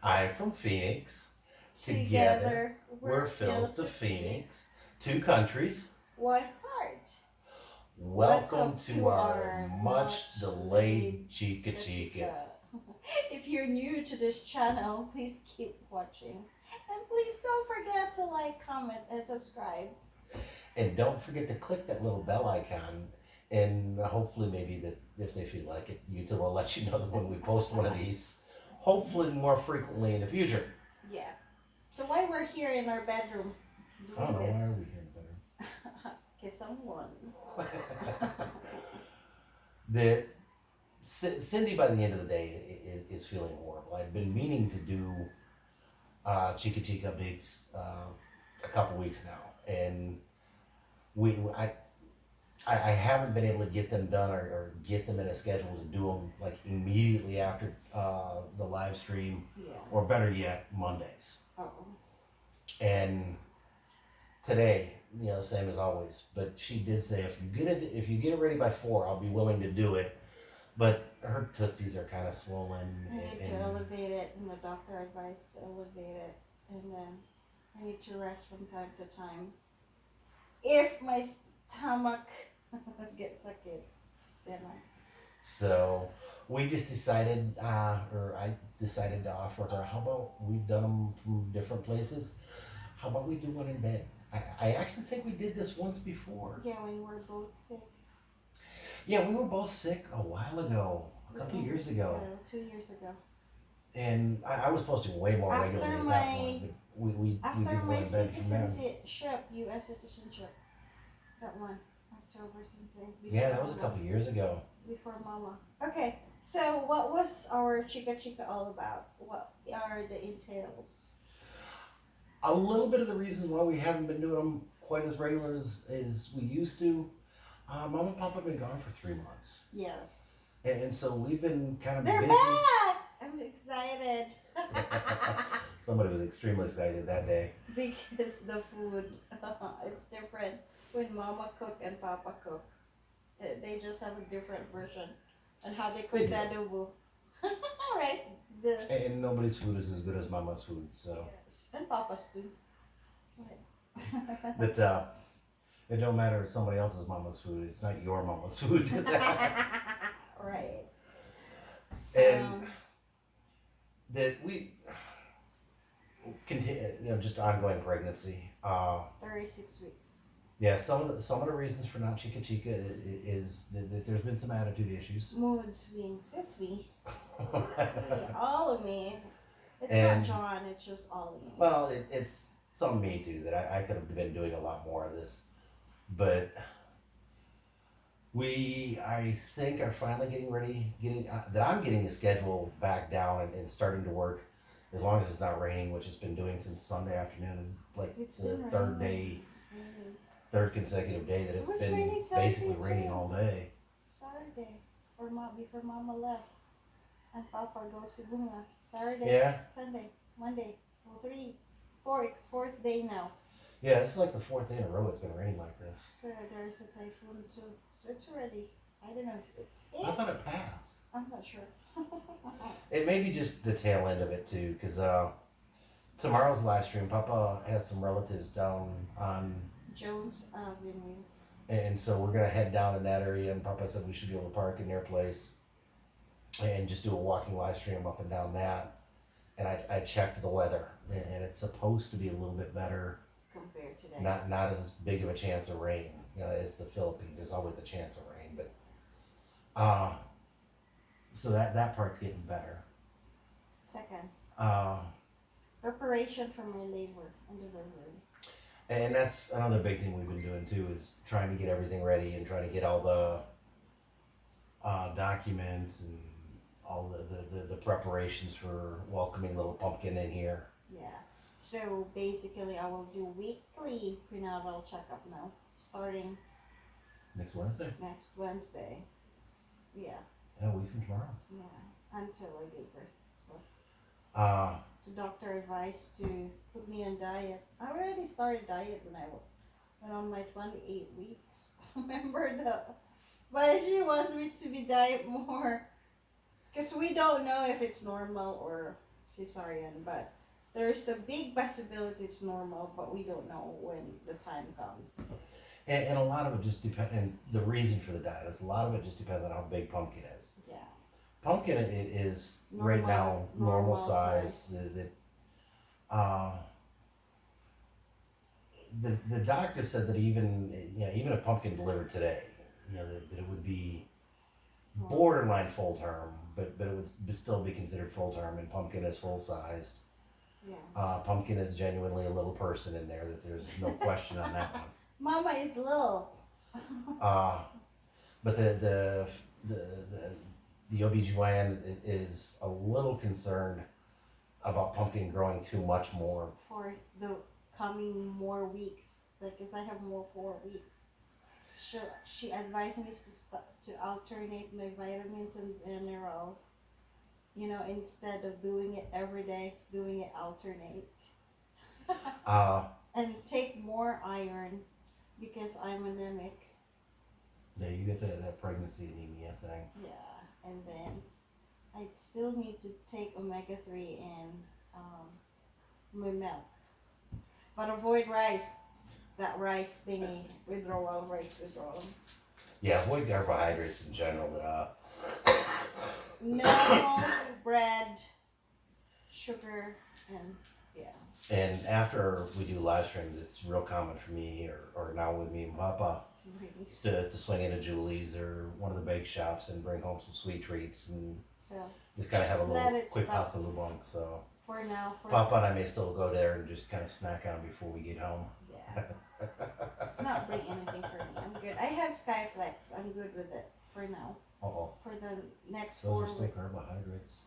I'm from Phoenix. Together, We're we're Phil's Phil's to to Phoenix. Phoenix. Two countries. One heart. Welcome to to our our much much delayed delayed Chikka Chikka2x. Chikka. If you're new to this channel, please keep watching. And please don't forget to like, comment, and subscribe. And don't forget to click that little bell icon. And hopefully, maybe that if they feel like it, YouTube will let you know that when we post one of these, hopefully more frequently in the future. Yeah. So why we're here in our bedroom I don't doing know, why are this? we here better? Cause someone. That Cindy, by the end of the day, is feeling horrible. I've been meaning to do Chikka Bigs a couple weeks now, and we I haven't been able to get them done or get them in a schedule to do them like immediately after the live stream, Yeah. or better yet, Mondays. Oh. And today, same as always. But she did say if you get it ready by 4, I'll be willing to do it. But her tootsies are kind of swollen. I need to elevate it, and the doctor advised to elevate it, and then I need to rest from time to time. If my stomach gets a kid, then So we just decided, or I decided to offer her, how about we've done them from different places? How about we do one in bed? I actually think we did this once before. yeah, when we're both sick. Yeah, we were both sick a while ago, a couple years ago. 2 years ago. And I was posting way more After regularly at my- that point. But we After did my one in bed from them. citizenship, U.S. citizenship, that one, October something. Yeah, that was a Mama. couple years ago. Before Mama. Okay, so what was our Chikka2x all about? What are the entails? A little bit of the reasons why we haven't been doing them quite as regular as we used to. Mom and Papa have been gone for 3 months. Yes. And so we've been kind of They're busy. back! I'm excited. Somebody was extremely excited that day. Because the food, it's different when Mama cook and Papa cook. They just have a different version on how they cook They the do. adobo. Right? And nobody's food is as good as Mama's food, so. Yes. And Papa's too. That it don't matter if somebody else's mama's food, it's not your mama's food. Right. And that we continue, just ongoing pregnancy. 36 weeks. Yeah, some of the reasons for not Chikka is that there's been some attitude issues. Mood swings. It's me. All of me. It's And- not John, it's just all of me. Well, it's some me too, that I could have been doing a lot more of this, but I think are finally getting that I'm getting the schedule back down and starting to work, as long as it's not raining, which it's been doing since Sunday afternoon. Like It's the been third raining. day, third consecutive day that It it's was been raining Saturday basically raining too. all day. Saturday. Or before Mama left. And Papa goes to Bunga. Saturday, Yeah, Sunday, Monday. Well, fourth day now. yeah, this is like the 4th day in a row it's been raining like this. So there's a typhoon too. So it's already, I don't know if it's I thought it passed. I'm not sure. It may be just the tail end of it too, because tomorrow's live stream, Papa has some relatives down on, Jones Avenue. and so we're gonna head down in that area. And Papa said we should be able to park in their place and just do a walking live stream up and down that. And I checked the weather, and it's supposed to be a little bit better. Compared to that. Not as big of a chance of rain. As the Philippines. There's always a chance of rain, but so that part's getting better. Second. Uh, Preparation for my labor and delivery. And that's another big thing we've been doing too, is trying to get everything ready and trying to get all the documents and all the preparations for welcoming little pumpkin in here. Yeah. So basically I will do weekly prenatal checkup now. Starting Next Wednesday. next Wednesday. Yeah. Yeah, a week from tomorrow. Yeah. Until I give birth. So. Uh, So doctor advised to put me on diet. I already started diet when I went on my 28 weeks. Remember but she wants me to be diet more. Because we don't know if it's normal or cesarean, but there's a big possibility it's normal, but we don't know when the time comes. And a lot of it just depends, and the reason for the diet is a lot of it just depends on how big Pumpkin is. Yeah. Pumpkin is right now normal size. Uh, the doctor said that even if Pumpkin delivered today, that it would be borderline full term, but it would still be considered full term, and Pumpkin is full size. Yeah. Pumpkin is genuinely a little person in there, that there's no question on that one. Mama is little. But the OBGYN is a little concerned about Pumpkin growing too much more. For the coming more weeks, like, cause I have more 4 weeks. She advised me to alternate my vitamins and mineral. Instead of doing it every day, doing it alternate. And take more iron because I'm anemic. Yeah, you get that pregnancy anemia thing. Yeah, and then I still need to take omega-3 and my milk. But avoid rice. That rice thingy, rice withdrawal. Yeah, avoid carbohydrates in general, but no bread, sugar, and yeah. And after we do live streams, it's real common for me, or now with me and Papa, to swing into Julie's or one of the bake shops and bring home some sweet treats and just kind of have a little quick pasta lubong. So for now, Papa and I may still go there and just kind of snack on before we get home. Yeah. Not bring anything for me. I'm good. I have Skyflex. I'm good with it for now. Uh-oh. For the next Those 4 are still weeks. carbohydrates.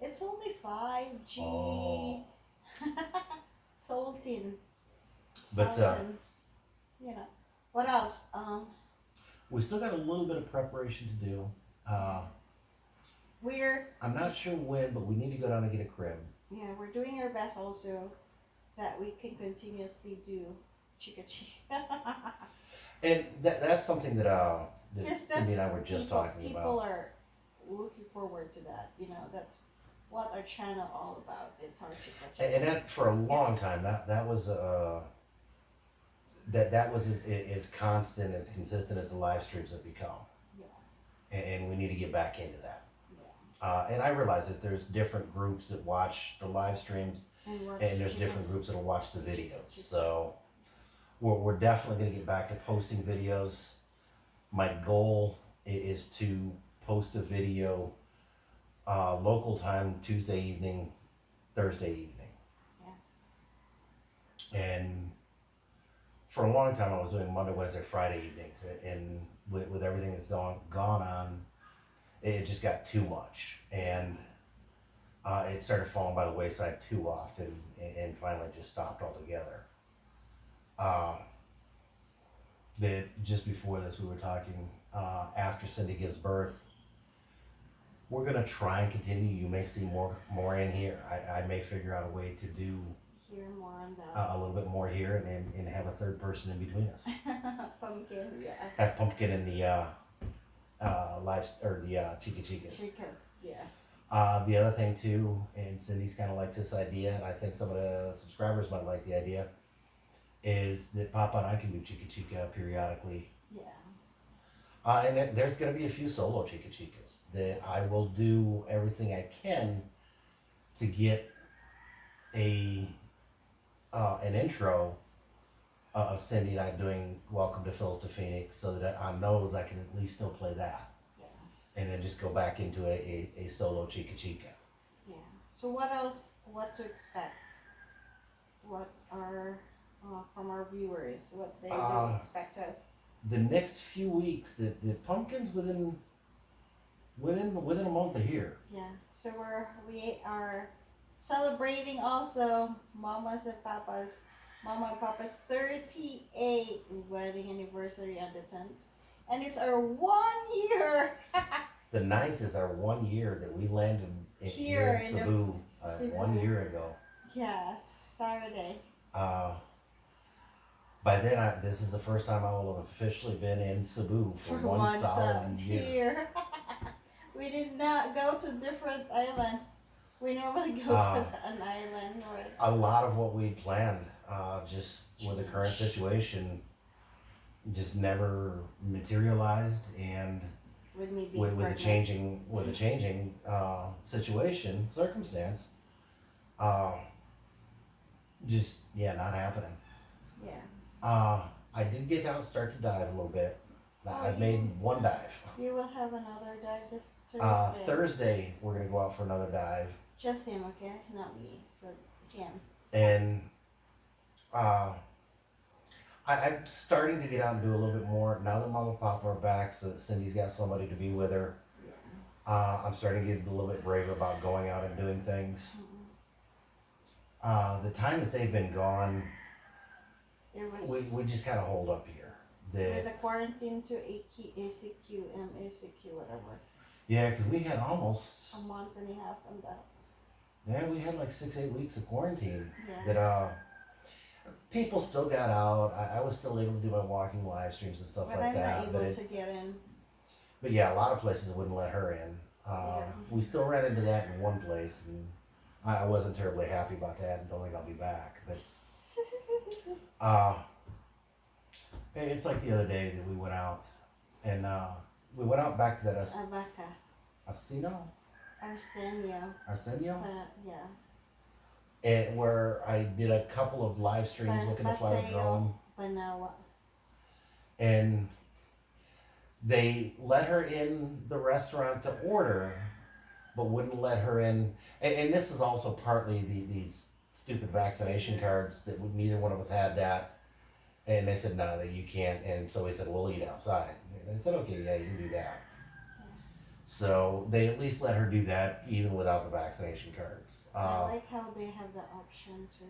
It's only 5G. Oh. Saltin. But, What else? We still got a little bit of preparation to do. I'm not sure when, but we need to go down and get a crib. Yeah, we're doing our best also that we can continuously do Chikka2x. And that's something that Cindy and I were just talking about. People are looking forward to that. That's what our channel all about. It's our Chikka2x. And that for a long time, that was as constant, as consistent as the live streams have become. Yeah. And we need to get back into that. Yeah. And I realize that there's different groups that watch the live streams, and there's different groups that'll watch the videos. So we're definitely going to get back to posting videos. My goal is to post a video local time Tuesday evening, Thursday evening. Yeah. And for a long time I was doing Monday, Wednesday, Friday evenings, and with everything that's gone on, it just got too much, and it started falling by the wayside too often, and finally just stopped altogether. Just before this we were talking, after Cindy gives birth, we're gonna try and continue. You may see more in here. I may figure out a way to do Hear more on that. a little bit more here, and have a third person in between us. Pumpkin, yeah. Have Pumpkin in the Chikka2x. Chickas, yeah. The other thing too, and Cindy's kind of likes this idea, and I think some of the subscribers might like the idea, is that Papa and I can do Chikka2x periodically. Yeah. And there's going to be a few solo Chikka2xs that I will do everything I can to get an intro of Cindy and I doing Welcome to Phil's to Phoenix, so that on those I can at least still play that. Yeah. And then just go back into a solo Chikka2x. Yeah. So what else? What to expect? What are from our viewers? What they will expect us? The next few weeks, the Pumpkins within a month are here. Yeah. So we are celebrating also Mama and Papa's 38th wedding anniversary on the 10th, and it's our 1 year. The 9th is our 1 year that we landed here in Cebu 1 year ago. Yes, Saturday. By then, this is the first time I will have officially been in Cebu for one solid year. We did not go to different island. We normally go to an island, right? A lot of what we planned, just with the current situation, just never materialized, and With me being with the pregnant. changing circumstance, uh, just not happening. Yeah. I did get out and start to dive a little bit. Oh, I've made one dive. You will have another dive this Thursday. Thursday we're gonna go out for another dive, Just him, okay? Not me. So him. and I'm starting to get out and do a little bit more now that Mama and Papa are back. So that Cindy's got somebody to be with her. Yeah. I'm starting to get a little bit braver about going out and doing things. The time that they've been gone, It was we just kind of hold up here. with the quarantine to ACQ, whatever. Yeah, because we had almost, A month and a half on that. we had like 6-8 weeks of quarantine. Yeah. That people still got out. I was still able to do my walking live streams and stuff But like I'm that. not able to get in. But yeah, a lot of places wouldn't let her in. Yeah. We still ran into that in one place, and I wasn't terribly happy about that, and don't think I'll be back. But hey, it's like the other day that we went out, and we went out back to that Abaca. Arsenio, Yeah. and where I did a couple of live streams looking to fly a drone, Banawa. and they let her in the restaurant to order, but wouldn't let her in. And this is also partly these stupid vaccination cards that neither one of us had that. And they said, no, that you can't. And so we said, we'll eat outside. And they said, okay, yeah, you can do that. So they at least let her do that even without the vaccination cards. I like how they have the option to.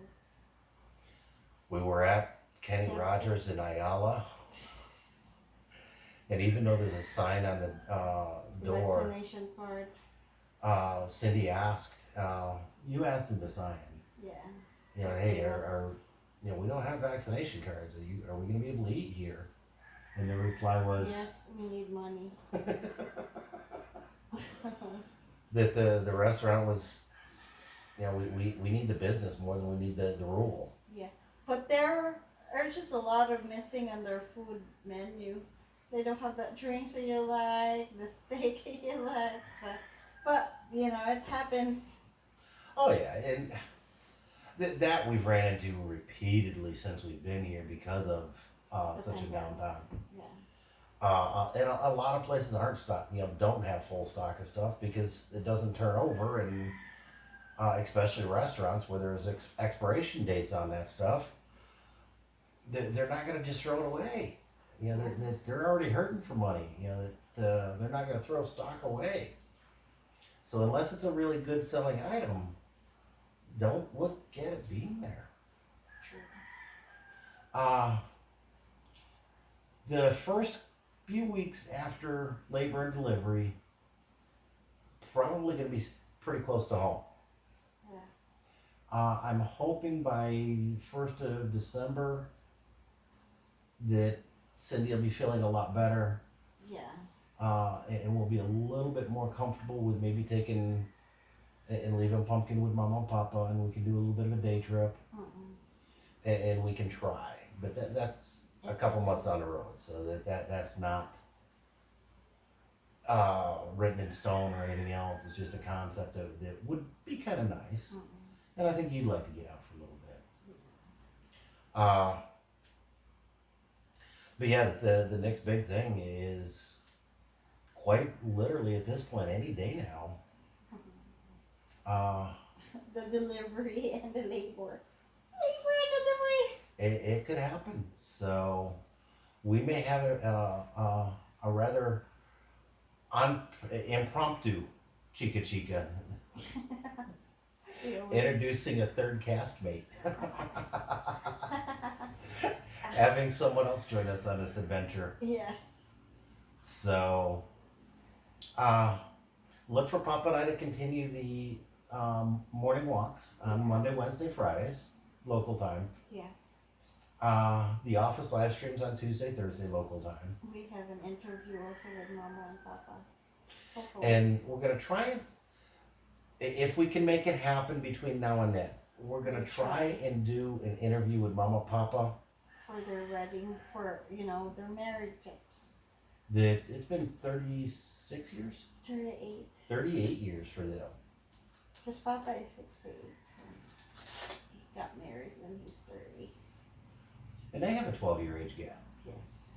We were at Kenny Rogers in Ayala. And even though there's a sign on the door, Vaccination card. Cindy asked, you asked him to sign. Yeah. You know, hey, we don't have vaccination cards. Are we going to be able to eat here? And the reply was, Yes, we need money. that the restaurant was, we need the business more than we need the rule. Yeah, but there are just a lot of missing on their food menu. They don't have that drinks that you like, the steak that you like. So, but it happens. Oh yeah, and that we've ran into repeatedly since we've been here because of such a downtime. Yeah. And a lot of places aren't stock, don't have full stock of stuff because it doesn't turn over, and especially restaurants where there's expiration dates on that stuff, they're not going to just throw it away. They're already hurting for money. They're not going to throw stock away. So unless it's a really good selling item, don't look at it being there. True. The first few weeks after labor and delivery, probably going to be pretty close to home. Yeah. I'm hoping by 1st of December that Cindy will be feeling a lot better. Yeah. And we'll be a little bit more comfortable with maybe taking and leaving Pumpkin with Mama and Papa, and we can do a little bit of a day trip. And we can try. But that's a couple months down the road, so that's not written in stone or anything else. It's just a concept that would be kind of nice. And I think you'd like to get out for a little bit. But yeah, the next big thing is quite literally at this point any day now. The delivery and the labor. Labor and delivery. It could happen. So we may have a rather impromptu Chikka2x. Introducing a third castmate. Having someone else join us on this adventure. Yes. So, look for Papa and I to continue the morning walks on Monday, Wednesday, Fridays, local time. Yeah. The office live streams on Tuesday, Thursday, local time. We have an interview also with Mama and Papa. Hopefully. And we're going to try if we can make it happen between now and then, we're gonna try and do an interview with Mama Papa. For their wedding, for, you know, their marriage tips. That it's been 36 years, 38. 38 years for them. His Papa is 68, so he got married when he was 30. And they have a 12-year age gap. Yes.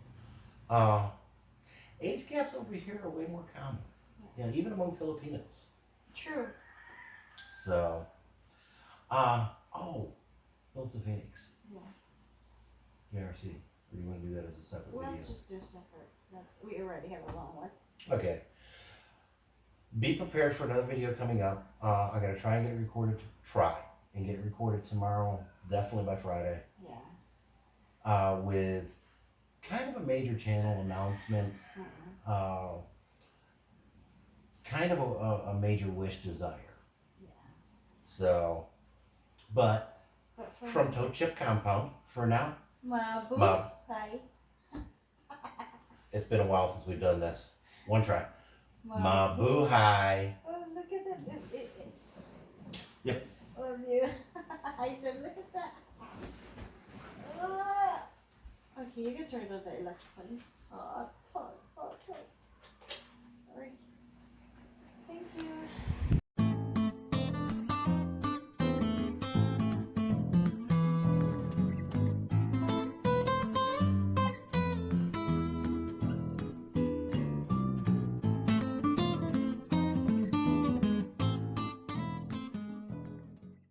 Age gaps over here are way more common. Yeah, even among Filipinos. True. So, Bills to Phoenix. Yeah. JRC. Or do you want to do that as a separate We'll video? just do separate. We already have a long one. Okay. Be prepared for another video coming up. I'm gonna try and get it recorded. Get it recorded tomorrow, definitely by Friday. Yeah. With kind of a major channel announcement. Kind of a major wish desire. Yeah. So, but for from Toad Chip Compound for now. Mabuhay. It's been a while since we've done this. One try. Mabuhay. Mabuhay. Oh, look at that. Yep. Love you. I said, look at that. Okay, you can turn on the electric one. It's hot.